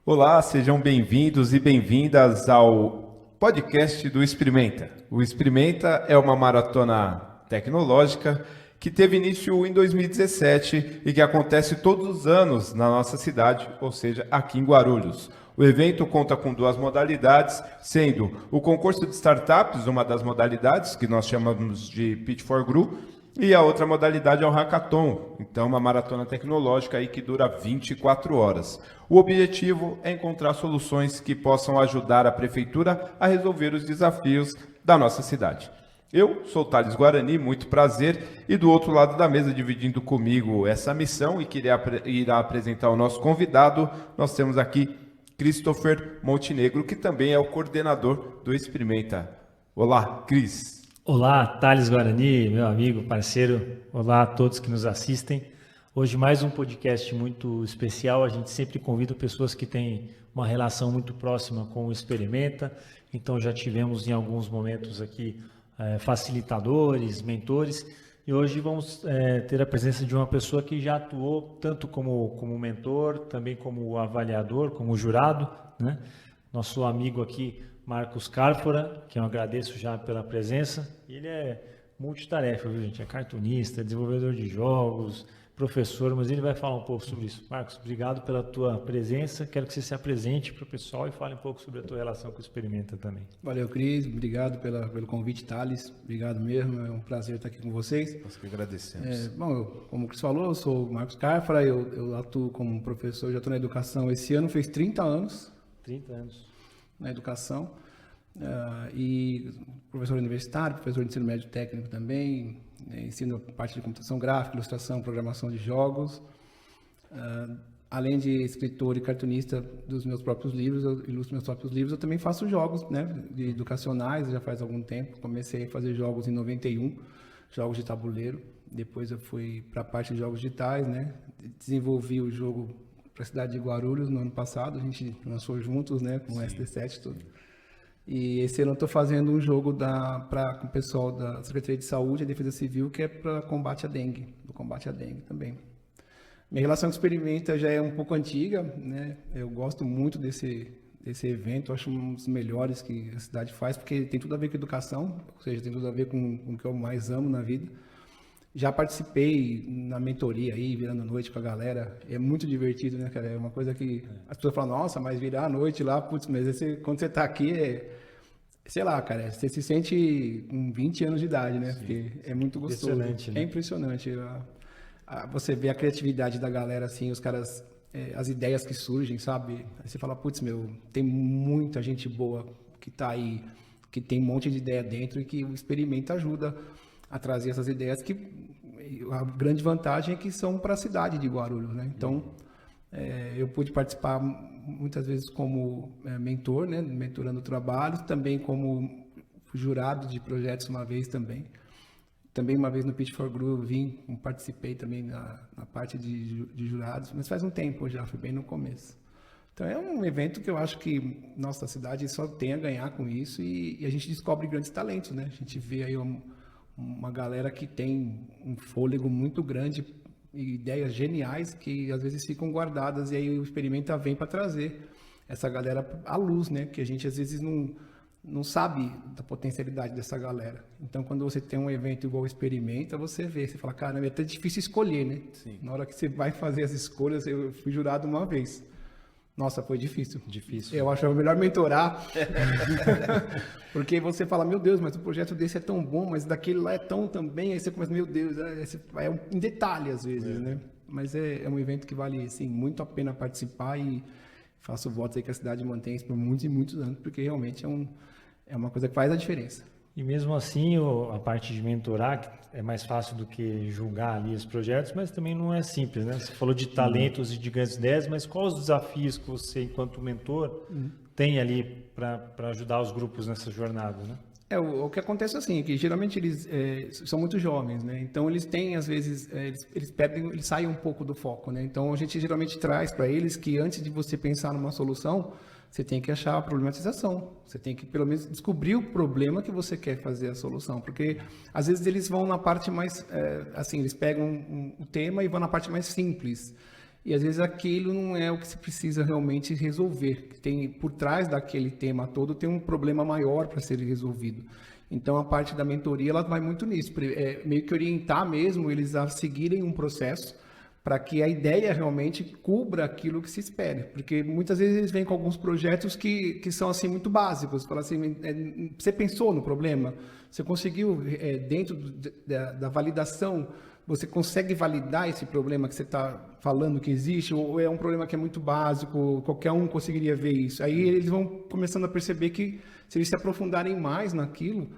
Olá, sejam bem-vindos e bem-vindas ao podcast do Experimenta. O Experimenta é uma maratona tecnológica que teve início em 2017 e que acontece todos os anos na nossa cidade, ou seja, aqui em Guarulhos. O evento conta com duas modalidades, sendo o concurso de startups, uma das modalidades que nós chamamos de Pitch for Gru, e a outra modalidade é o Hackathon, então uma maratona tecnológica aí que dura 24 horas. O objetivo é encontrar soluções que possam ajudar a prefeitura a resolver os desafios da nossa cidade. Eu sou Thales Guarani, muito prazer, e do outro lado da mesa, dividindo comigo essa missão e que irá apresentar o nosso convidado, nós temos aqui Christopher Montenegro, que também é o coordenador do Experimenta. Olá, Cris. Olá, Thales Guarani, meu amigo, parceiro. Olá a todos que nos assistem. Hoje mais um podcast muito especial. A gente sempre convida pessoas que têm uma relação muito próxima com o Experimenta. Então já tivemos em alguns momentos aqui facilitadores, mentores. E hoje vamos ter a presença de uma pessoa que já atuou tanto como mentor, também como avaliador, como jurado, né? Nosso amigo aqui, Marcos Carfora, que eu agradeço já pela presença. Ele é multitarefa, viu, gente? É cartunista, desenvolvedor de jogos, professor, mas ele vai falar um pouco sobre isso. Marcos, obrigado pela tua presença. Quero que você se apresente para o pessoal e fale um pouco sobre a tua relação com o Experimenta também. Valeu, Cris. Obrigado pelo convite, Thales. Obrigado mesmo. É um prazer estar aqui com vocês. Nós que agradecemos. Como o Cris falou, eu sou o Marcos Carfora. Eu atuo como professor, já estou na educação. Esse ano fez 30 anos. 30 anos. Na educação, e professor universitário, professor de ensino médio técnico também, ensino parte de computação gráfica, ilustração, programação de jogos, além de escritor e cartunista dos meus próprios livros, eu ilustro meus próprios livros, eu também faço jogos, né, educacionais, já faz algum tempo. Comecei a fazer jogos em 91, jogos de tabuleiro, depois eu fui para a parte de jogos digitais, né, desenvolvi o jogo para a cidade de Guarulhos no ano passado, a gente lançou juntos, né, com o SD7 tudo. E esse ano eu estou fazendo um jogo com o pessoal da Secretaria de Saúde e Defesa Civil, que é para combate à dengue, do combate à dengue também. Minha relação com o Experimenta já é um pouco antiga, né, eu gosto muito desse evento, acho um dos melhores que a cidade faz, porque tem tudo a ver com educação, ou seja, tem tudo a ver com o que eu mais amo na vida. Já participei na mentoria aí, virando noite com a galera. É muito divertido, né, cara? É uma coisa que as pessoas falam, nossa, mas virar a noite lá, putz, mas quando você tá aqui, sei lá, cara, você se sente com 20 anos de idade, né? Sim. Porque é muito gostoso. Impressionante, né? É impressionante. Você vê a criatividade da galera, assim, os caras, as ideias que surgem, sabe? Aí você fala, putz, tem muita gente boa que tá aí, que tem um monte de ideia dentro e que o Experimenta ajuda a trazer essas ideias que a grande vantagem é que são para a cidade de Guarulhos, né? Então, eu pude participar muitas vezes como mentor, né? Mentorando trabalhos, também como jurado de projetos uma vez também. Também uma vez no Pitch for Gru participei também na parte de jurados, mas faz um tempo já, foi bem no começo. Então é um evento que eu acho que nossa cidade só tem a ganhar com isso e a gente descobre grandes talentos, né? A gente vê aí uma galera que tem um fôlego muito grande e ideias geniais que às vezes ficam guardadas e aí o Experimenta vem para trazer essa galera à luz, né? Que a gente às vezes não sabe da potencialidade dessa galera. Então, quando você tem um evento igual o Experimenta, você fala, caramba, é até difícil escolher, né? Sim. Na hora que você vai fazer as escolhas, eu fui jurado uma vez. Nossa, foi difícil. Eu acho que é melhor mentorar. Porque você fala, meu Deus, mas o projeto desse é tão bom, mas daquele lá é tão também. Aí você começa, meu Deus, em detalhe às vezes, né? Mas é um evento que vale, assim, muito a pena participar e faço votos aí que a cidade mantenha isso por muitos e muitos anos, porque realmente é uma coisa que faz a diferença. E mesmo assim, a parte de mentorar que é mais fácil do que julgar ali os projetos, mas também não é simples, né? Você falou de talentos e de grandes ideias, mas quais os desafios que você, enquanto mentor, tem ali para ajudar os grupos nessa jornada, né? O que acontece assim, é que geralmente eles são muito jovens, né? Então eles têm, às vezes, eles saem um pouco do foco, né? Então a gente geralmente traz para eles que antes de você pensar numa solução, você tem que achar a problematização. Você tem que, pelo menos, descobrir o problema que você quer fazer a solução. Porque, às vezes, eles vão na parte mais... assim, eles pegam o tema e vão na parte mais simples. e às vezes aquilo não é o que se precisa realmente resolver. Tem por trás daquele tema todo tem um problema maior para ser resolvido. Então a parte da mentoria ela vai muito nisso, meio que orientar mesmo eles a seguirem um processo para que a ideia realmente cubra aquilo que se espera. Porque muitas vezes eles vêm com alguns projetos que são assim muito básicos. Fala assim, você pensou no problema? Você conseguiu, dentro da validação, você consegue validar esse problema que você está falando que existe? Ou é um problema que é muito básico, qualquer um conseguiria ver isso? Aí eles vão começando a perceber que se eles se aprofundarem mais naquilo,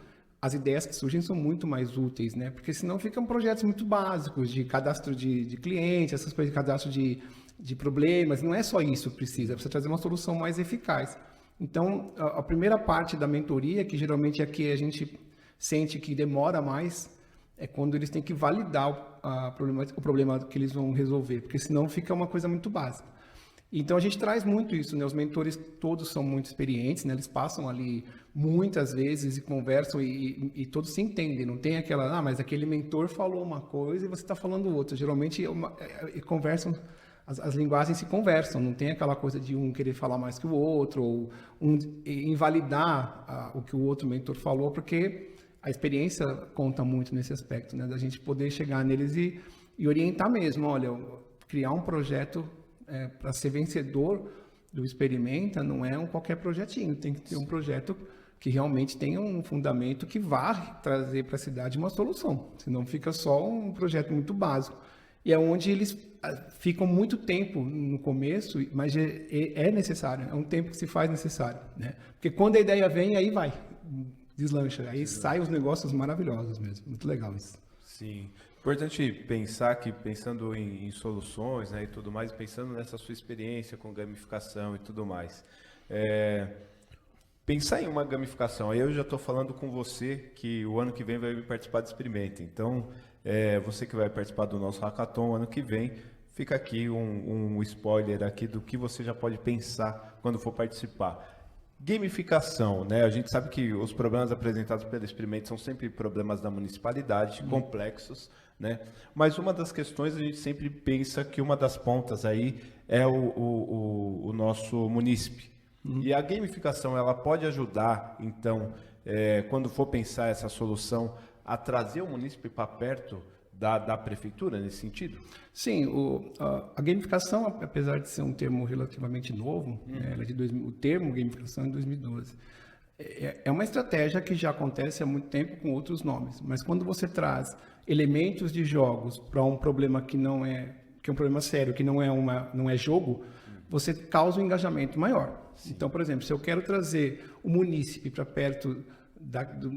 as ideias que surgem são muito mais úteis, né? Porque senão ficam projetos muito básicos de cadastro de clientes, essas coisas de cadastro de problemas. Não é só isso que precisa trazer uma solução mais eficaz. Então, a primeira parte da mentoria, que geralmente é que a gente sente que demora mais, é quando eles têm que validar o problema que eles vão resolver, porque senão fica uma coisa muito básica. Então a gente traz muito isso, né? Os mentores todos são muito experientes, né? Eles passam ali muitas vezes e conversam e todos se entendem. Não tem aquela, mas aquele mentor falou uma coisa e você está falando outra. Geralmente conversam, as linguagens se conversam. Não tem aquela coisa de um querer falar mais que o outro ou invalidar o que o outro mentor falou, porque a experiência conta muito nesse aspecto, né? Da gente poder chegar neles e orientar mesmo. Olha, criar um projeto para ser vencedor do Experimenta não é qualquer projetinho, tem que ter um projeto que realmente tenha um fundamento que vá trazer para a cidade uma solução, senão fica só um projeto muito básico. E é onde eles ficam muito tempo no começo, mas é necessário, é um tempo que se faz necessário, né? Porque quando a ideia vem, aí vai, deslancha, aí saem os negócios maravilhosos mesmo, muito legal isso. Sim. Importante pensar que, pensando em soluções, né, e tudo mais, pensando nessa sua experiência com gamificação e tudo mais, pensar em uma gamificação. Aí eu já estou falando com você que o ano que vem vai participar do Experimenta. Então, você que vai participar do nosso hackathon ano que vem, fica aqui um spoiler aqui do que você já pode pensar quando for participar. Gamificação, né? A gente sabe que os problemas apresentados pelo Experimenta são sempre problemas da municipalidade, complexos, né? Mas uma das questões a gente sempre pensa que uma das pontas aí é o nosso munícipe. E a gamificação ela pode ajudar, então, quando for pensar essa solução, a trazer o munícipe para perto da prefeitura nesse sentido? Sim, a gamificação, apesar de ser um termo relativamente novo, ela é o termo gamificação é de 2012. É uma estratégia que já acontece há muito tempo com outros nomes, mas quando você traz elementos de jogos para um problema que é um problema sério, que não é jogo, você causa um engajamento maior. Sim. Então, por exemplo, se eu quero trazer o munícipe para perto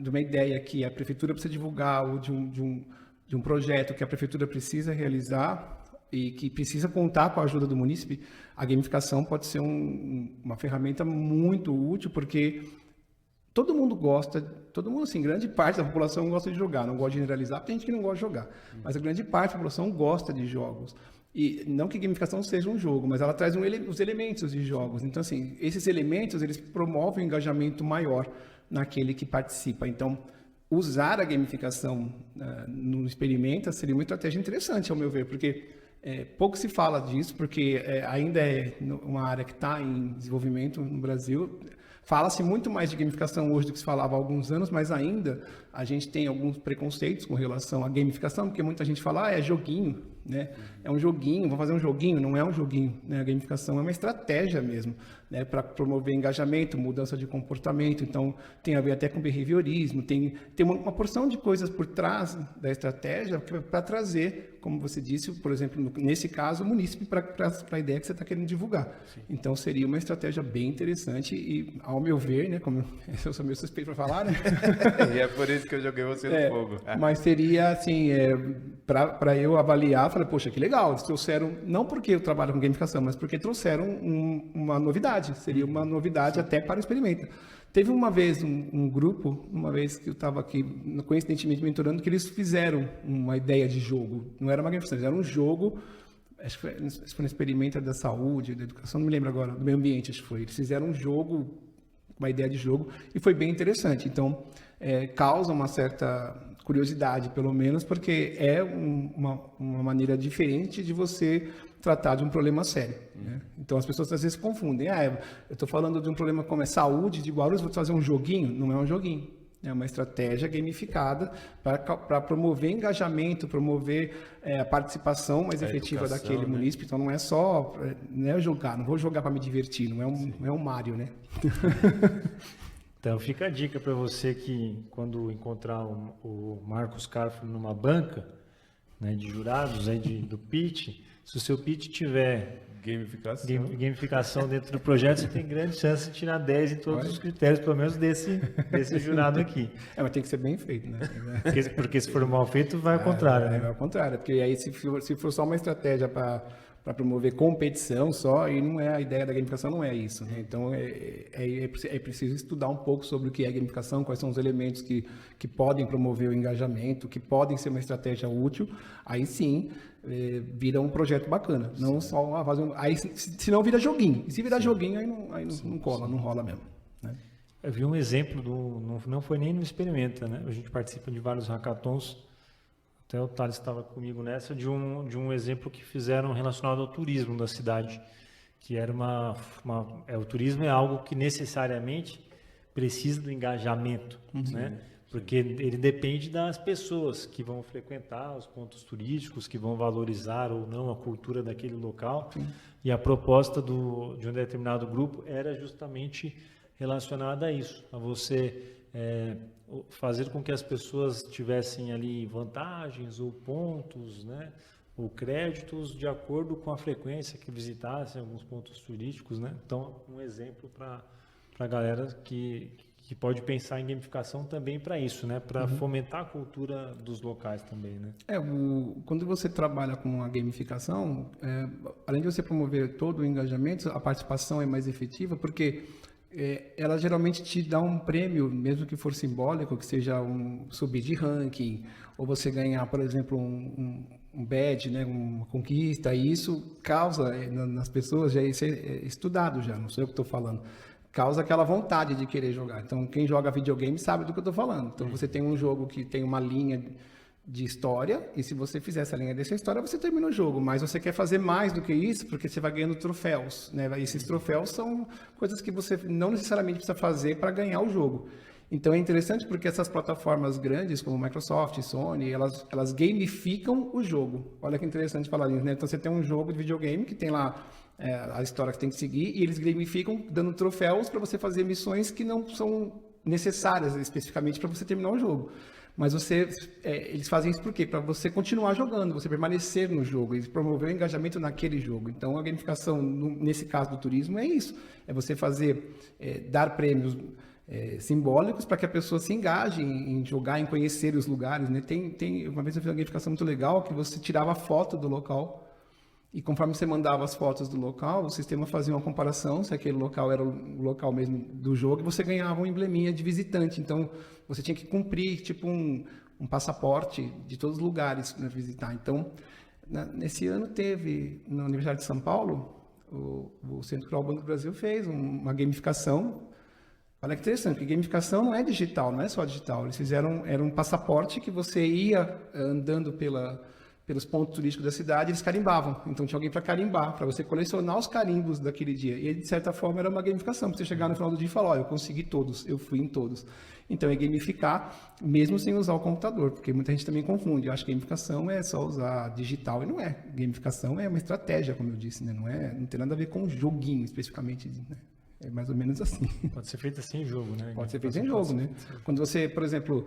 de uma ideia que a prefeitura precisa divulgar ou de um projeto que a prefeitura precisa realizar e que precisa contar com a ajuda do munícipe, a gamificação pode ser uma ferramenta muito útil, porque todo mundo, assim, grande parte da população gosta de jogar, não gosta de generalizar, tem gente que não gosta de jogar, mas a grande parte da população gosta de jogos. E não que gamificação seja um jogo, mas ela traz os elementos de jogos. Então, assim, esses elementos, eles promovem um engajamento maior naquele que participa. Então, usar a gamificação no Experimenta seria uma estratégia interessante, ao meu ver, porque pouco se fala disso, porque ainda é uma área que está em desenvolvimento no Brasil. Fala-se muito mais de gamificação hoje do que se falava há alguns anos, mas ainda a gente tem alguns preconceitos com relação à gamificação, porque muita gente fala, é joguinho, né? É um joguinho, vou fazer um joguinho. Não é um joguinho, né? A gamificação é uma estratégia mesmo, né? Para promover engajamento, mudança de comportamento. Então, tem a ver até com behaviorismo, tem uma porção de coisas por trás da estratégia para trazer, como você disse, por exemplo, nesse caso, o munícipe para a ideia que você está querendo divulgar. Sim. Então, seria uma estratégia bem interessante e, ao meu ver, né? Como eu sou meio suspeito para falar, né? E é por isso que eu joguei você no fogo. Mas seria, assim, para eu avaliar, falei, poxa, que legal, eles trouxeram, não porque eu trabalho com gamificação, mas porque trouxeram uma novidade, seria uma novidade até para o Experimenta. Teve uma vez um grupo, uma vez que eu estava aqui, coincidentemente mentorando, que eles fizeram uma ideia de jogo, não era uma gamificação, era um jogo, acho que foi no Experimenta da saúde, da educação, não me lembro agora, do meio ambiente, acho que foi. Eles fizeram um jogo, uma ideia de jogo, e foi bem interessante. Então, causa uma certa curiosidade, pelo menos, porque é uma maneira diferente de você tratar de um problema sério. Né? Então, as pessoas às vezes confundem. Eu estou falando de um problema como é saúde de Guarulhos, vou fazer um joguinho? Não é um joguinho. É uma estratégia gamificada para promover engajamento, promover a participação mais efetiva daquele munícipe. Então, não é só jogar, não vou jogar para me divertir, não é um Mario, né? Então, fica a dica para você que, quando encontrar o Marcos Carfo numa banca, né, de jurados aí do pitch, se o seu pitch tiver gamificação dentro do projeto, você tem grande chance de tirar 10 em todos os critérios, pelo menos desse jurado aqui. Mas tem que ser bem feito, né? Porque se for mal feito, vai ao contrário, né? Vai ao contrário, porque aí se for só uma estratégia para promover competição só, e não é a ideia da gamificação, não é isso, né? Então é preciso estudar um pouco sobre o que é gamificação, quais são os elementos que podem promover o engajamento, que podem ser uma estratégia útil, aí sim vira um projeto bacana, não só fazer aí se não vira joguinho, e se virar joguinho aí não cola, não rola mesmo, né? Eu vi um exemplo não foi nem no Experimenta, né? A gente participa de vários hackathons. Até o Thales estava comigo nessa, de um exemplo que fizeram relacionado ao turismo da cidade, que era o turismo é algo que necessariamente precisa do engajamento, né? Porque ele depende das pessoas que vão frequentar os pontos turísticos, que vão valorizar ou não a cultura daquele local. Sim. E a proposta de um determinado grupo era justamente relacionada a isso, a você fazer com que as pessoas tivessem ali vantagens ou pontos, né, ou créditos de acordo com a frequência que visitassem alguns pontos turísticos, né? Então, um exemplo para a galera que pode pensar em gamificação também para isso, né, para fomentar a cultura dos locais também, né? Quando você trabalha com a gamificação, além de você promover todo o engajamento, a participação é mais efetiva, porque ela geralmente te dá um prêmio, mesmo que for simbólico, que seja um subir de ranking, ou você ganhar, por exemplo, um badge, né, uma conquista, e isso causa nas pessoas, já isso é estudado já, não sei o que estou falando, causa aquela vontade de querer jogar. Então, quem joga videogame sabe do que eu estou falando. Então, você tem um jogo que tem uma linha de história, e se você fizer essa linha dessa história, você termina o jogo, mas você quer fazer mais do que isso, porque você vai ganhando troféus, né? Esses troféus são coisas que você não necessariamente precisa fazer para ganhar o jogo. Então é interessante porque essas plataformas grandes, como Microsoft, Sony, elas gamificam o jogo. Olha que interessante falar isso, né? Então você tem um jogo de videogame que tem lá a história que tem que seguir, e eles gamificam dando troféus para você fazer missões que não são necessárias especificamente para você terminar o jogo. Mas eles fazem isso por quê? Para você continuar jogando, você permanecer no jogo, eles promover o engajamento naquele jogo. Então, a gamificação, nesse caso do turismo, é isso. É você dar prêmios simbólicos para que a pessoa se engaje em jogar, em conhecer os lugares, né? Uma vez eu fiz uma gamificação muito legal, que você tirava a foto do local, e conforme você mandava as fotos do local, o sistema fazia uma comparação, se aquele local era o local mesmo do jogo, e você ganhava um embleminha de visitante. Então, você tinha que cumprir, tipo, um passaporte de todos os lugares para visitar. Então, nesse ano teve, na Universidade de São Paulo, o Centro Cultural Banco do Brasil fez uma gamificação. Olha que interessante, porque gamificação não é digital, não é só digital. Eles fizeram, era um passaporte que você ia andando pelos pontos turísticos da cidade, eles carimbavam. Então tinha alguém para carimbar, para você colecionar os carimbos daquele dia. E de certa forma era uma gamificação, para você chegar no final do dia e falar, eu consegui todos, eu fui em todos. Então é gamificar, mesmo sem usar o computador, porque muita gente também confunde. Eu acho que gamificação é só usar digital, e não é. Gamificação é uma estratégia, como eu disse, né? Não tem nada a ver com joguinho especificamente, né? É mais ou menos assim. Pode ser feito assim em jogo, né? Pode ser feito em jogo, né? Quando você, por exemplo,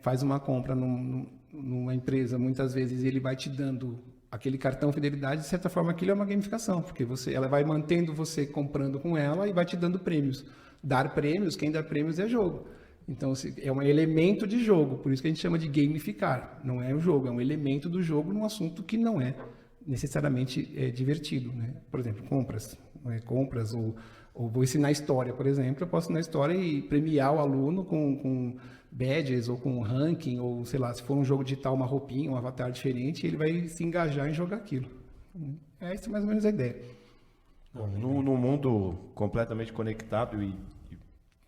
faz uma compra numa empresa, muitas vezes ele vai te dando aquele cartão fidelidade, de certa forma aquilo é uma gamificação, porque ela vai mantendo você comprando com ela e vai te dando prêmios. Dar prêmios, quem dá prêmios é jogo. Então, é um elemento de jogo, por isso que a gente chama de gamificar. Não é o jogo, é um elemento do jogo num assunto que não é necessariamente divertido, né? Por exemplo, compras. Compras ou vou ensinar história, por exemplo, eu posso ensinar história e premiar o aluno com badges ou com ranking, ou sei lá, se for um jogo digital, uma roupinha, um avatar diferente, ele vai se engajar em jogar aquilo. Essa é mais ou menos a ideia. Bom, no mundo completamente conectado e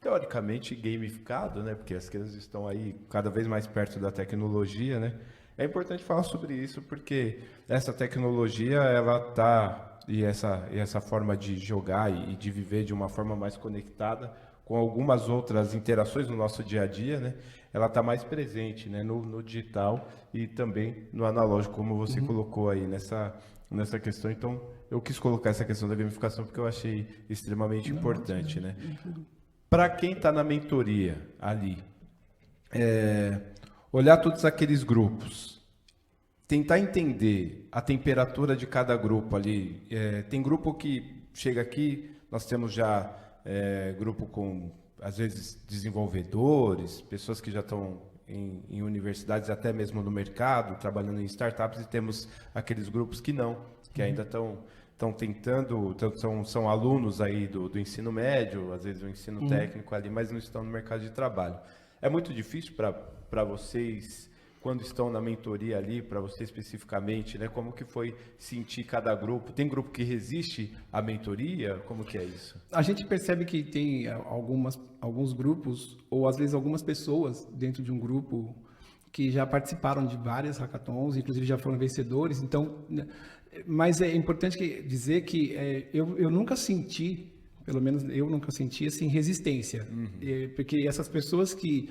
teoricamente gamificado, né? Porque as crianças estão aí cada vez mais perto da tecnologia, né? É importante falar sobre isso porque essa tecnologia, ela tá e essa forma de jogar e de viver de uma forma mais conectada com algumas outras interações no nosso dia a dia, né? Ela está mais presente, né? No digital e também no analógico, como você colocou aí nessa questão. Então, eu quis colocar essa questão da gamificação porque eu achei extremamente importante, né? Para quem está na mentoria ali, olhar todos aqueles grupos, tentar entender a temperatura de cada grupo ali. Tem grupo que chega aqui, nós temos já grupo com, às vezes, desenvolvedores, pessoas que já estão em universidades, até mesmo no mercado, trabalhando em startups, e temos aqueles grupos que não, que ainda estão tentando, são alunos aí do ensino médio, às vezes o ensino técnico ali, mas não estão no mercado de trabalho. É muito difícil para vocês, quando estão na mentoria ali, para você especificamente, né? Como que foi sentir cada grupo? Tem grupo que resiste à mentoria? Como que é isso? A gente percebe que tem alguns grupos, ou às vezes algumas pessoas dentro de um grupo que já participaram de várias hackathons, inclusive já foram vencedores. Então, mas é importante dizer que eu nunca senti, pelo menos eu nunca senti assim, resistência. Porque essas pessoas que,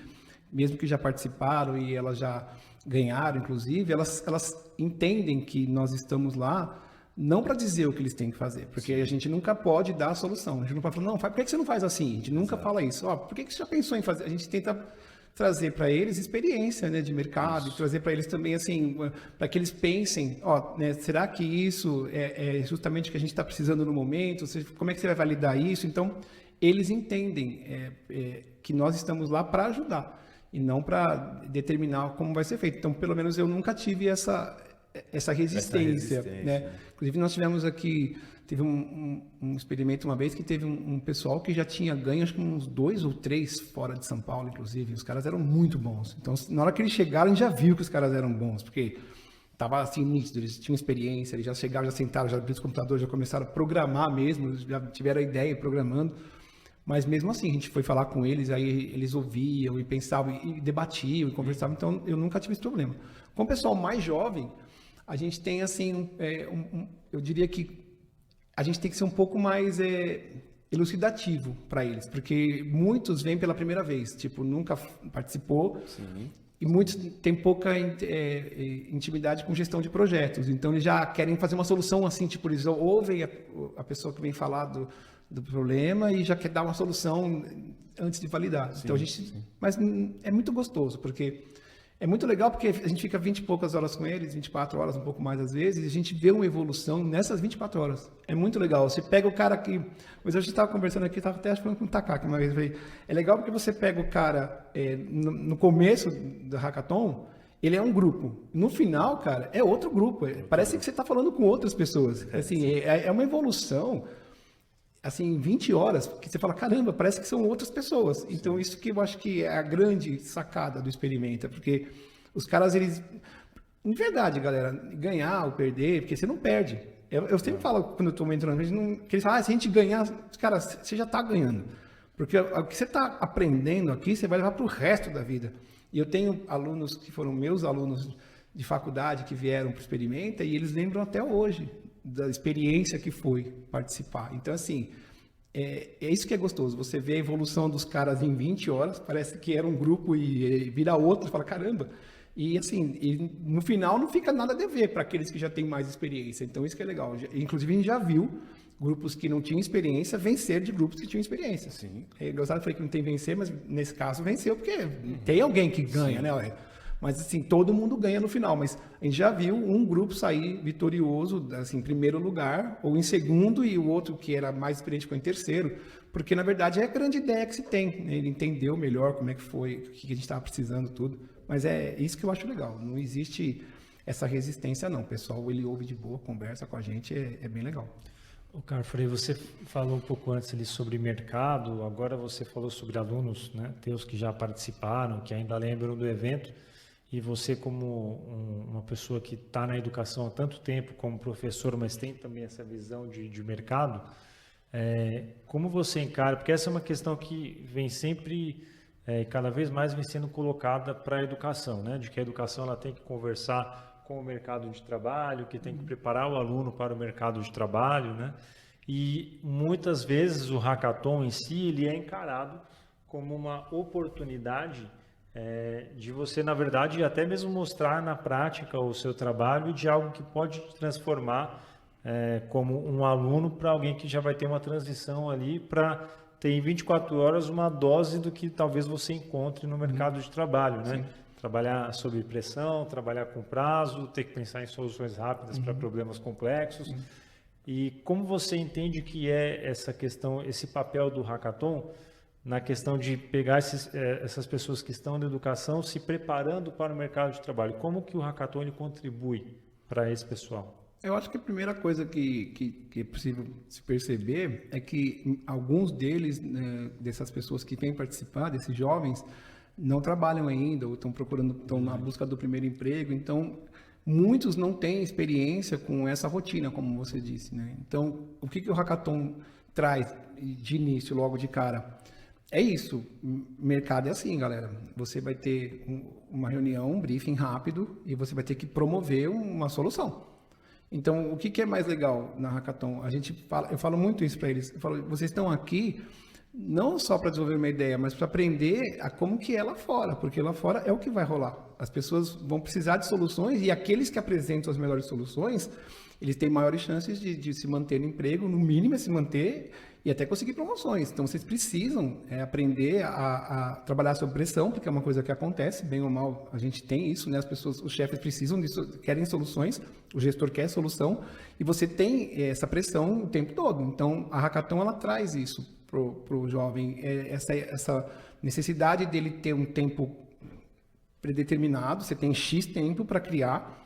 mesmo que já participaram e elas já ganharam, inclusive, elas entendem que nós estamos lá não para dizer o que eles têm que fazer, porque a gente nunca pode dar a solução. A gente não pode falar, não, por que você não faz assim? A gente nunca fala isso. Por que você já pensou em fazer? A gente tenta trazer para eles experiência, né, de mercado, e trazer para eles também, assim, para que eles pensem, né, será que isso é justamente o que a gente está precisando no momento? Como é que você vai validar isso? Então, eles entendem que nós estamos lá para ajudar e não para determinar como vai ser feito. Então, pelo menos eu nunca tive essa resistência, né? Inclusive, nós tivemos aqui, teve um experimento uma vez que teve um pessoal que já tinha ganho, acho que uns 2 ou 3 fora de São Paulo, inclusive. Os caras eram muito bons. Então, na hora que eles chegaram, a gente já viu que os caras eram bons, porque estava assim nítido, eles tinham experiência, eles já chegaram, já sentaram, já abriram os computadores, já começaram a programar mesmo, já tiveram a ideia programando. Mas mesmo assim, a gente foi falar com eles, aí eles ouviam e pensavam, e debatiam, e conversavam, então eu nunca tive esse problema. Com o pessoal mais jovem, a gente tem assim, eu diria que a gente tem que ser um pouco mais elucidativo para eles, porque muitos vêm pela primeira vez, tipo, nunca participou. Sim. E muitos têm pouca intimidade com gestão de projetos, então eles já querem fazer uma solução assim, tipo, eles ouvem a pessoa que vem falar do problema e já quer dar uma solução antes de validar. Sim, então mas é muito gostoso, porque é muito legal, porque a gente fica 20 e poucas horas com eles, 24 horas, um pouco mais às vezes, e a gente vê uma evolução nessas 24 horas. É muito legal. Você pega o cara que... Mas a gente estava conversando aqui, estava até falando com o Takaki uma vez. Falei, é legal porque você pega o cara no começo do hackathon, ele é um grupo. No final, cara, é outro grupo. Parece que você está falando com outras pessoas. Assim, é uma evolução, assim, em 20 horas, que você fala, caramba, parece que são outras pessoas. Sim. Então, isso que eu acho que é a grande sacada do Experimenta, porque os caras, eles... Em verdade, galera, ganhar ou perder, porque você não perde. Eu sempre falo, quando eu estou entrando, que eles falam, se a gente ganhar, cara, você já está ganhando. Porque o que você está aprendendo aqui, você vai levar para o resto da vida. E eu tenho alunos que foram meus alunos de faculdade, que vieram para o Experimenta, e eles lembram até hoje da experiência que foi participar. Então, assim, é isso que é gostoso. Você vê a evolução dos caras em 20 horas, parece que era um grupo e vira outro, fala, caramba. E, assim, no final não fica nada a dever para aqueles que já têm mais experiência. Então, isso que é legal. Inclusive, a gente já viu grupos que não tinham experiência vencer de grupos que tinham experiência. Sim. É gostado, falei que não tem vencer, mas nesse caso venceu, porque tem alguém que ganha, né? Mas, assim, todo mundo ganha no final. Mas a gente já viu um grupo sair vitorioso, assim, em primeiro lugar, ou em segundo, e o outro, que era mais experiente, ficou em terceiro. Porque, na verdade, é a grande ideia que se tem, né? Ele entendeu melhor como é que foi, o que a gente estava precisando, tudo. Mas é isso que eu acho legal. Não existe essa resistência, não. O pessoal, ele ouve de boa, conversa com a gente, é bem legal. O Carfrey, você falou um pouco antes ali sobre mercado, agora você falou sobre alunos, né? Teus que já participaram, que ainda lembram do evento. E você, como uma pessoa que está na educação há tanto tempo como professor, mas tem também essa visão de mercado, Como você encara, porque essa é uma questão que vem sempre, cada vez mais vem sendo colocada para a educação, né? De que a educação ela tem que conversar com o mercado de trabalho, que tem que preparar o aluno para o mercado de trabalho, né? E muitas vezes o hackathon em si, ele é encarado como uma oportunidade de você, na verdade, até mesmo mostrar na prática o seu trabalho de algo que pode te transformar como um aluno para alguém que já vai ter uma transição ali para ter em 24 horas uma dose do que talvez você encontre no mercado de trabalho, né? Sim. Trabalhar sob pressão, trabalhar com prazo, ter que pensar em soluções rápidas para problemas complexos. E como você entende que é essa questão, esse papel do hackathon na questão de pegar essas pessoas que estão na educação se preparando para o mercado de trabalho? Como que o hackathon ele contribui para esse pessoal? Eu acho que a primeira coisa que é possível se perceber é que alguns deles, né, dessas pessoas que vêm participar, desses jovens, não trabalham ainda ou estão na busca do primeiro emprego. Então, muitos não têm experiência com essa rotina, como você disse, né? Então, o que o hackathon traz de início, logo de cara? É isso, mercado é assim, galera. Você vai ter uma reunião, um briefing rápido e você vai ter que promover uma solução. Então, o que é mais legal na hackathon? Eu falo muito isso para eles. Eu falo, vocês estão aqui não só para desenvolver uma ideia, mas para aprender a como que é lá fora, porque lá fora é o que vai rolar. As pessoas vão precisar de soluções e aqueles que apresentam as melhores soluções, eles têm maiores chances de se manter no emprego, no mínimo é se manter e até conseguir promoções. Então, vocês precisam aprender a trabalhar sob pressão, porque é uma coisa que acontece, bem ou mal, a gente tem isso, né? As pessoas, os chefes precisam disso, querem soluções, o gestor quer solução, e você tem essa pressão o tempo todo. Então, a hackathon, ela traz isso para o jovem, essa necessidade dele ter um tempo predeterminado, você tem X tempo para criar.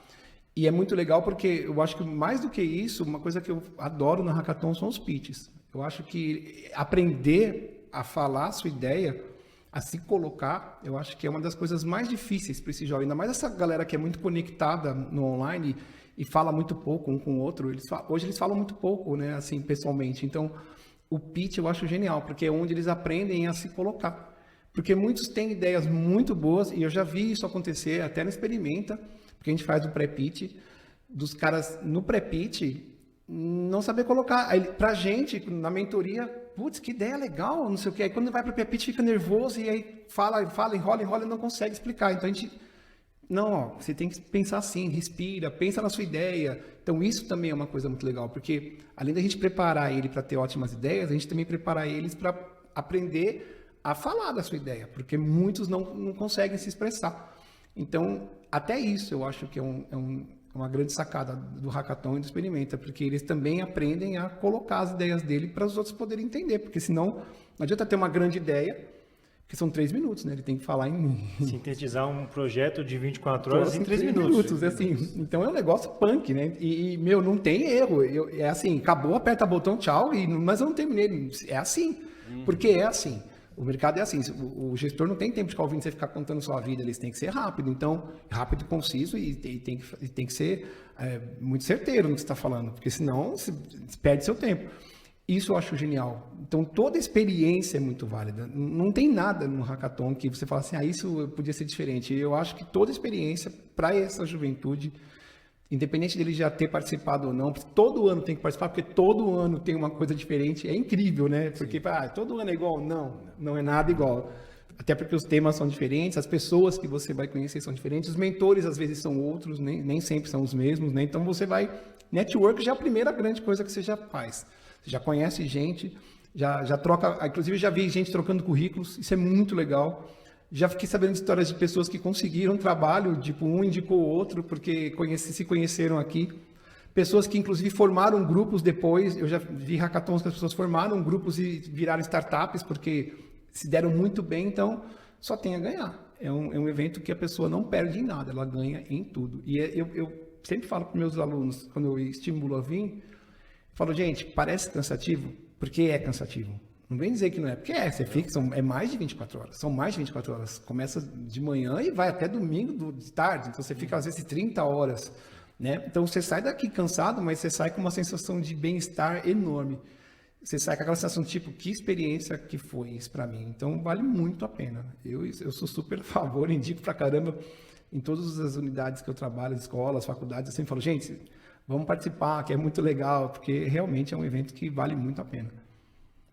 E é muito legal porque eu acho que mais do que isso, uma coisa que eu adoro na hackathon são os pitches. Eu acho que aprender a falar a sua ideia, a se colocar, eu acho que é uma das coisas mais difíceis para esse jovem. Ainda mais essa galera que é muito conectada no online e fala muito pouco um com o outro. Hoje eles falam muito pouco, né, assim, pessoalmente. Então, o pitch eu acho genial, porque é onde eles aprendem a se colocar. Porque muitos têm ideias muito boas, e eu já vi isso acontecer até no Experimenta, porque a gente faz o pré-pitch, dos caras no pré-pitch não saber colocar. Aí, pra gente, na mentoria, putz, que ideia legal, não sei o quê. Aí quando vai pro pré-pitch fica nervoso, e aí fala, enrola e não consegue explicar. Então a gente, não, ó, você tem que pensar assim, respira, pensa na sua ideia. Então isso também é uma coisa muito legal, porque além da gente preparar ele para ter ótimas ideias, a gente também prepara eles para aprender a falar da sua ideia, porque muitos não conseguem se expressar. Então, até isso eu acho que é uma grande sacada do hackathon e do Experimenta, porque eles também aprendem a colocar as ideias dele para os outros poderem entender, porque senão não adianta ter uma grande ideia, porque são 3 minutos, né? Ele tem que falar em... Sintetizar um projeto de 24 horas em 3 minutos. Assim. Então é um negócio punk, né? E meu, não tem erro. É assim, acabou, aperta botão, tchau, mas eu não terminei. É assim, porque é assim. O mercado é assim, o gestor não tem tempo de ficar ouvindo você ficar contando sua vida, eles têm que ser rápido, então, rápido, conciso e tem que ser muito certeiro no que você está falando, porque senão você perde seu tempo. Isso eu acho genial. Então, toda experiência é muito válida. Não tem nada no hackathon que você fala assim, isso podia ser diferente. Eu acho que toda experiência para essa juventude, independente dele já ter participado ou não, todo ano tem que participar, porque todo ano tem uma coisa diferente. É incrível, né? Porque todo ano é igual? Não é nada igual. Até porque os temas são diferentes, as pessoas que você vai conhecer são diferentes, os mentores às vezes são outros, nem sempre são os mesmos, né? Então você vai... Network já é a primeira grande coisa que você já faz. Você já conhece gente, já troca... Inclusive já vi gente trocando currículos, isso é muito legal. Já fiquei sabendo de histórias de pessoas que conseguiram trabalho, tipo, um indicou o outro, porque se conheceram aqui. Pessoas que, inclusive, formaram grupos depois. Eu já vi hackathons que as pessoas formaram grupos e viraram startups, porque se deram muito bem. Então, só tem a ganhar. É um evento que a pessoa não perde em nada, ela ganha em tudo. E eu sempre falo para meus alunos, quando eu estimulo a vir, falo, gente, parece cansativo, porque é cansativo. Não vem dizer que não é, porque você fica, é mais de 24 horas, são mais de 24 horas. Começa de manhã e vai até domingo de tarde, então você fica às vezes 30 horas, né? Então você sai daqui cansado, mas você sai com uma sensação de bem-estar enorme. você sai com aquela sensação, tipo, que experiência que foi isso para mim. Então, vale muito a pena. Eu sou super a favor, indico pra caramba, em todas as unidades que eu trabalho, escolas, faculdades, eu sempre falo, gente, vamos participar, que é muito legal, porque realmente é um evento que vale muito a pena.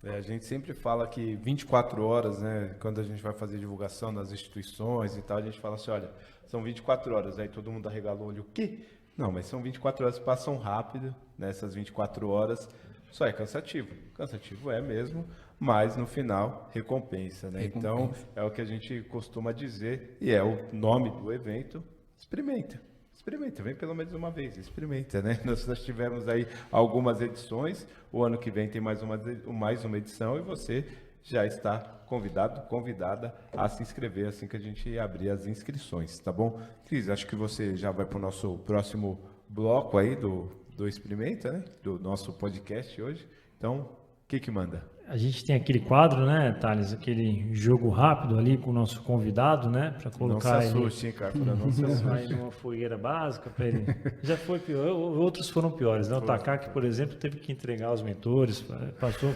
A gente sempre fala que 24 horas, né, quando a gente vai fazer divulgação nas instituições e tal, a gente fala assim, olha, são 24 horas, aí todo mundo arregala o olho, o quê? Não, mas são 24 horas que passam rápido, nessas 24 horas, só é cansativo. Cansativo é mesmo, mas no final, recompensa, né? Então, é o que a gente costuma dizer, e é o nome do evento, experimenta. Experimenta, vem pelo menos uma vez, experimenta, né? Nós tivemos aí algumas edições, o ano que vem tem mais uma edição e você já está convidada a se inscrever assim que a gente abrir as inscrições, tá bom? Cris, acho que você já vai para o nosso próximo bloco aí do Experimenta, né? Do nosso podcast hoje. Então, o que manda? A gente tem aquele quadro, né, Thales? Aquele jogo rápido ali com o nosso convidado, né? Para colocar não se assuste, hein, cara? Não se assuste. Numa fogueira básica para ele. Já foi pior, outros foram piores, né? O Takaki, por exemplo, teve que entregar os mentores,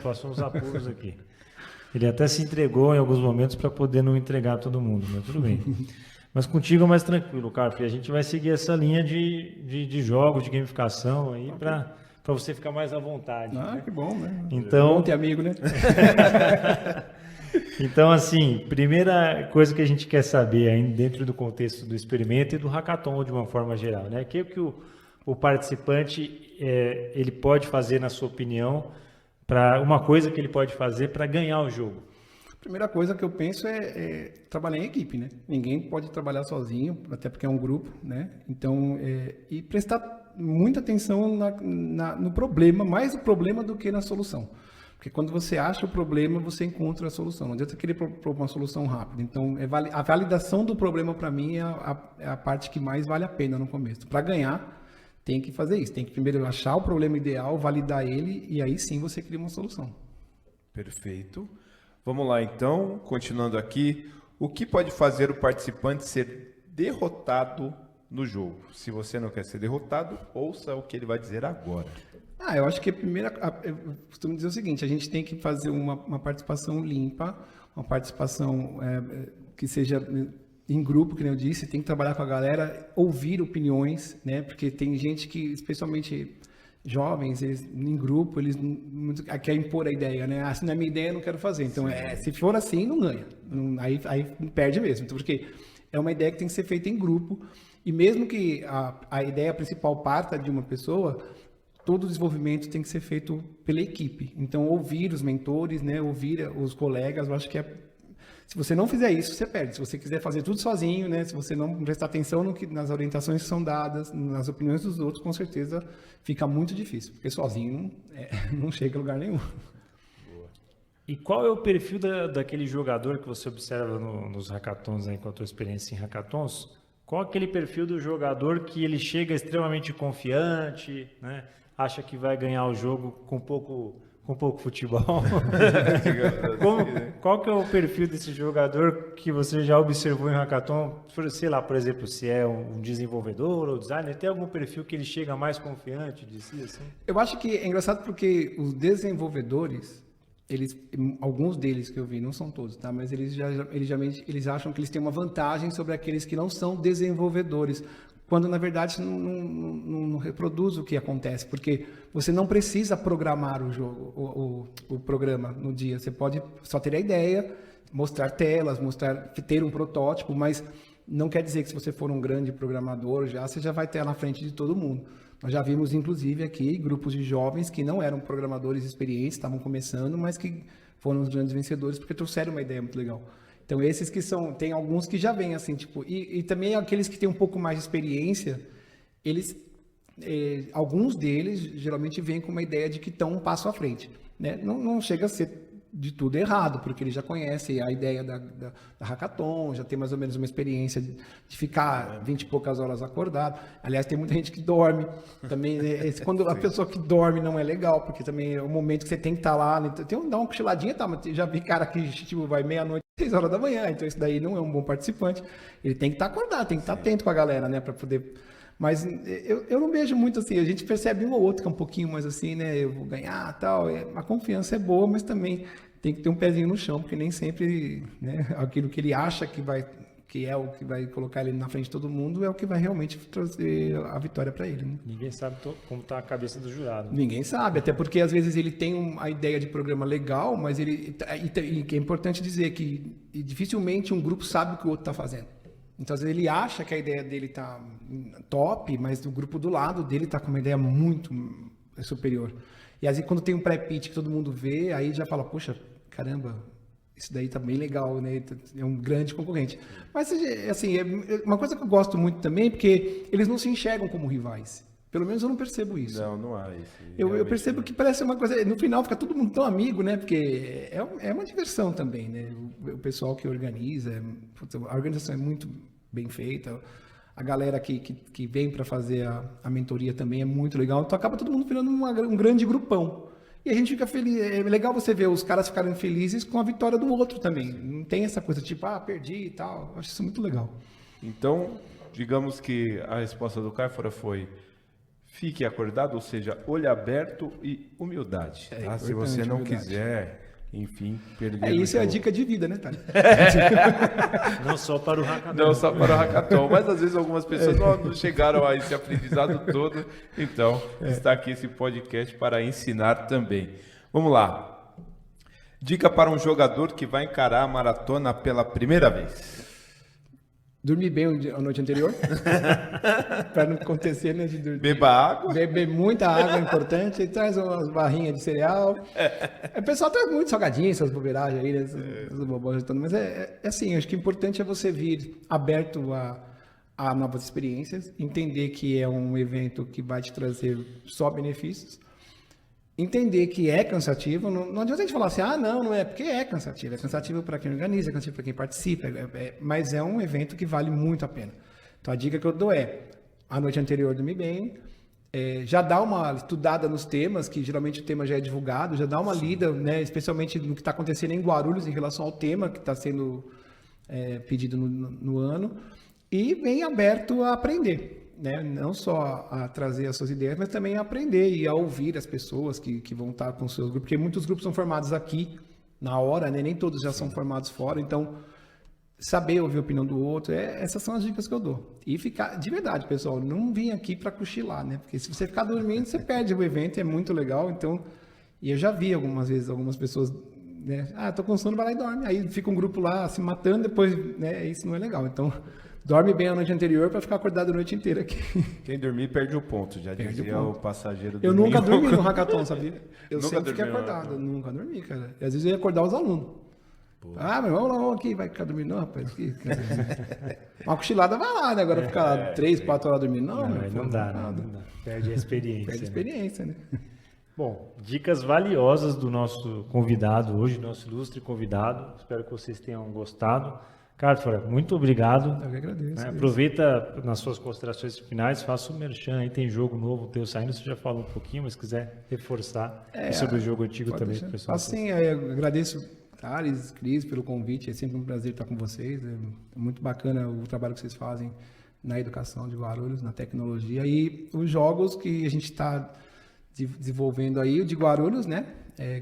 passou uns apuros aqui. Ele até se entregou em alguns momentos para poder não entregar todo mundo, mas tudo bem. Mas contigo é mais tranquilo, Carpe. A gente vai seguir essa linha de jogos, de gamificação aí para você ficar mais à vontade. Né? Que bom, né? Então, bom ter amigo, né? Então, assim, primeira coisa que a gente quer saber ainda dentro do contexto do experimento e do hackathon de uma forma geral, né? O que o participante ele pode fazer, na sua opinião, uma coisa que ele pode fazer para ganhar o jogo? A primeira coisa que eu penso é trabalhar em equipe, né? Ninguém pode trabalhar sozinho, até porque é um grupo, né? Então, e prestar muita atenção no problema, mais o problema do que na solução. Porque quando você acha o problema, você encontra a solução. Não adianta querer propor uma solução rápida. Então, a validação do problema, para mim, é a parte que mais vale a pena no começo. Para ganhar, tem que fazer isso. Tem que primeiro achar o problema ideal, validar ele, e aí sim você cria uma solução. Perfeito. Vamos lá, então, continuando aqui. O que pode fazer o participante ser derrotado no jogo? Se você não quer ser derrotado, ouça o que ele vai dizer agora. Eu acho que eu costumo dizer o seguinte, a gente tem que fazer uma participação limpa, uma participação que seja em grupo, que nem eu disse, tem que trabalhar com a galera, ouvir opiniões, né? Porque tem gente que, especialmente jovens, eles, em grupo, eles querem impor a ideia, né? Se não é minha ideia, eu não quero fazer. Então, se for assim, não ganha. Aí perde mesmo. Então, porque é uma ideia que tem que ser feita em grupo, e mesmo que a ideia principal parta de uma pessoa, todo o desenvolvimento tem que ser feito pela equipe. Então, ouvir os mentores, né? Ouvir os colegas, eu acho que se você não fizer isso, você perde. Se você quiser fazer tudo sozinho, né? Se você não prestar atenção nas orientações que são dadas, nas opiniões dos outros, com certeza fica muito difícil, porque sozinho não chega a lugar nenhum. E qual é o perfil daquele jogador que você observa nos hackathons, aí, com a tua experiência em hackathons? Qual é aquele perfil do jogador que ele chega extremamente confiante, né? Acha que vai ganhar o jogo com pouco futebol? Qual que é o perfil desse jogador que você já observou em hackathon? Sei lá, por exemplo, se é um desenvolvedor ou designer, tem algum perfil que ele chega mais confiante de si? Assim? Eu acho que é engraçado porque os desenvolvedores, alguns deles que eu vi, não são todos, tá? Mas eles acham que eles têm uma vantagem sobre aqueles que não são desenvolvedores, quando na verdade não reproduz o que acontece, porque você não precisa programar o jogo, o programa no dia. Você pode só ter a ideia, mostrar telas, ter um protótipo, mas não quer dizer que se você for um grande programador, você já vai ter na frente de todo mundo. Nós já vimos, inclusive, aqui grupos de jovens que não eram programadores experientes, estavam começando, mas que foram os grandes vencedores porque trouxeram uma ideia muito legal. Então, esses que tem alguns que já vêm assim, tipo, e também aqueles que têm um pouco mais de experiência, alguns deles geralmente vêm com uma ideia de que estão um passo à frente, né? Não chega a ser de tudo errado, porque eles já conhecem a ideia da hackathon, já tem mais ou menos uma experiência de ficar 20 e poucas horas acordado. Aliás, tem muita gente que dorme também, né? Quando a pessoa que dorme não é legal, porque também é o momento que você tem que estar lá, né? Dá uma cochiladinha, tá, mas já vi cara que tipo, vai meia-noite, 6 horas da manhã, então isso daí não é um bom participante. Ele tem que estar acordado, tem que estar atento com a galera, né, para poder Mas eu não vejo muito assim, a gente percebe um ou outro que é um pouquinho mais assim, né? Eu vou ganhar tal. A confiança é boa, mas também tem que ter um pezinho no chão, porque nem sempre, né, aquilo que ele acha que é o que vai colocar ele na frente de todo mundo é o que vai realmente trazer a vitória para ele. Né? Ninguém sabe como está a cabeça do jurado. Ninguém sabe, até porque às vezes ele tem a ideia de programa legal, mas e é importante dizer que dificilmente um grupo sabe o que o outro está fazendo. Então, às vezes, ele acha que a ideia dele está top, mas o grupo do lado dele está com uma ideia muito superior. E, às vezes, quando tem um pré-pitch que todo mundo vê, aí já fala, poxa, caramba, isso daí tá bem legal, né? É um grande concorrente. Mas, assim, uma coisa que eu gosto muito também, porque eles não se enxergam como rivais. Pelo menos eu não percebo isso. Não há isso. Eu percebo que parece uma coisa... No final fica todo mundo tão amigo, né? Porque é uma diversão também, né? O pessoal que organiza... A organização é muito bem feita. A galera que vem para fazer a mentoria também é muito legal. Então acaba todo mundo virando um grande grupão. E a gente fica feliz. É legal você ver os caras ficarem felizes com a vitória do outro também. Não tem essa coisa tipo, perdi e tal. Eu acho isso muito legal. Então, digamos que a resposta do Carfora foi: fique acordado, ou seja, olho aberto e humildade. Tá? Se você não quiser, enfim, perder. Isso é a dica de vida, né, Thales? Não só para o hackathon. Não só para o hackathon, mas às vezes algumas pessoas não chegaram a esse aprendizado todo. Então, está aqui esse podcast para ensinar também. Vamos lá. Dica para um jogador que vai encarar a maratona pela primeira vez. Dormir bem a noite anterior, para não acontecer, né, de dormir. Beba água. Beber muita água é importante, traz umas barrinhas de cereal. O pessoal traz muito salgadinho, essas bobeiragens aí, essas bobagens todas, mas é assim, acho que o importante é você vir aberto a novas experiências, entender que é um evento que vai te trazer só benefícios, entender que é cansativo, não adianta a gente falar assim, não é, porque é cansativo para quem organiza, é cansativo para quem participa, mas é um evento que vale muito a pena. Então a dica que eu dou é, a noite anterior dormir bem, já dá uma estudada nos temas, que geralmente o tema já é divulgado, já dá uma lida, né, especialmente no que está acontecendo em Guarulhos em relação ao tema que está sendo pedido no ano, e bem aberto a aprender. Né? Não só a trazer as suas ideias, mas também a aprender e a ouvir as pessoas que vão estar com os seus grupos, porque muitos grupos são formados aqui na hora, né? Nem todos já são formados fora, então saber ouvir a opinião do outro, essas são as dicas que eu dou. E ficar, de verdade, pessoal, não vim aqui para cochilar, né? Porque se você ficar dormindo, você perde o evento, é muito legal, então, e eu já vi algumas vezes algumas pessoas, né? Tô com sono, vai lá e dorme, aí fica um grupo lá se matando, depois, né? Isso não é legal, então... Dorme bem a noite anterior para ficar acordado a noite inteira aqui. Quem dormir perde o ponto, já dizia o passageiro do Eu nunca dormi no hackathon, sabia? Eu nunca sempre fiquei acordado, nunca dormi, cara. E às vezes eu ia acordar os alunos. Mas vamos aqui, vai ficar dormindo, não, rapaz. Uma cochilada vai lá, né? Agora ficar 3, 4 horas dormindo, não dá. Perde a experiência. Perde a experiência, né? Bom, dicas valiosas do nosso convidado hoje, nosso ilustre convidado. Espero que vocês tenham gostado. Carfora, muito obrigado. Eu que agradeço. Aproveita nas suas considerações finais, faça o merchan aí, tem jogo novo teu saindo, você já falou um pouquinho, mas se quiser reforçar sobre o jogo antigo também. Pessoal. Assim, eu agradeço, Thales, Cris, pelo convite, é sempre um prazer estar com vocês, é muito bacana o trabalho que vocês fazem na educação de Guarulhos, na tecnologia, e os jogos que a gente está desenvolvendo aí, o de Guarulhos, né?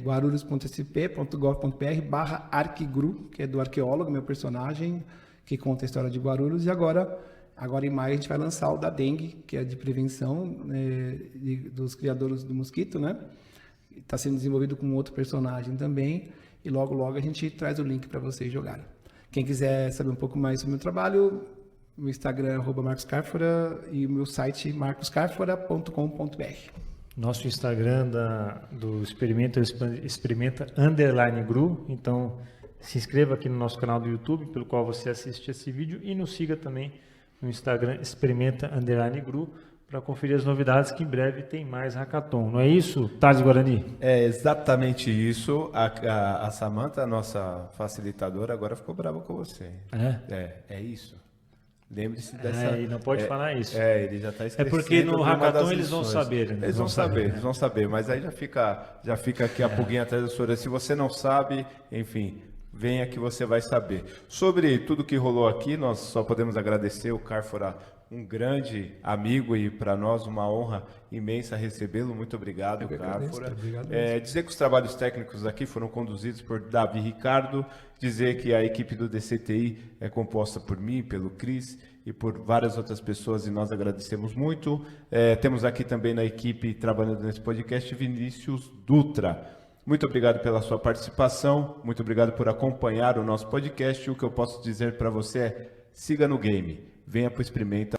guarulhos.sp.gov.br/arquigru, que é do arqueólogo, meu personagem, que conta a história de Guarulhos. E agora em maio, a gente vai lançar o da dengue, que é de prevenção dos criadores do mosquito, né? Está sendo desenvolvido com outro personagem também. E logo a gente traz o link para vocês jogarem. Quem quiser saber um pouco mais sobre o meu trabalho, o Instagram é @marcoscarfora e o meu site marcoscarfora.com.br. Nosso Instagram do Experimenta _gru. Então, se inscreva aqui no nosso canal do YouTube, pelo qual você assiste esse vídeo, e nos siga também no Instagram Experimenta _gru, para conferir as novidades, que em breve tem mais hackathon. Não é isso, Thales Guarani? É exatamente isso. A Samantha, nossa facilitadora, agora ficou brava com você. É isso. Lembre-se dessa... E não pode falar isso. Ele já está esquecendo. É porque no hackathon eles vão saber. Né? Eles vão saber, mas aí já fica aqui a pulguinha atrás da sua orelha. Se você não sabe, enfim, venha que você vai saber. Sobre tudo que rolou aqui, nós só podemos agradecer o Carfora um grande amigo e para nós uma honra imensa recebê-lo. Muito obrigado, Cáfora. Dizer que os trabalhos técnicos aqui foram conduzidos por Davi Ricardo, dizer que a equipe do DCTI é composta por mim, pelo Cris e por várias outras pessoas, e nós agradecemos muito. Temos aqui também na equipe, trabalhando nesse podcast, Vinícius Dutra. Muito obrigado pela sua participação, muito obrigado por acompanhar o nosso podcast. O que eu posso dizer para você é: siga no game, venha para o Experimenta.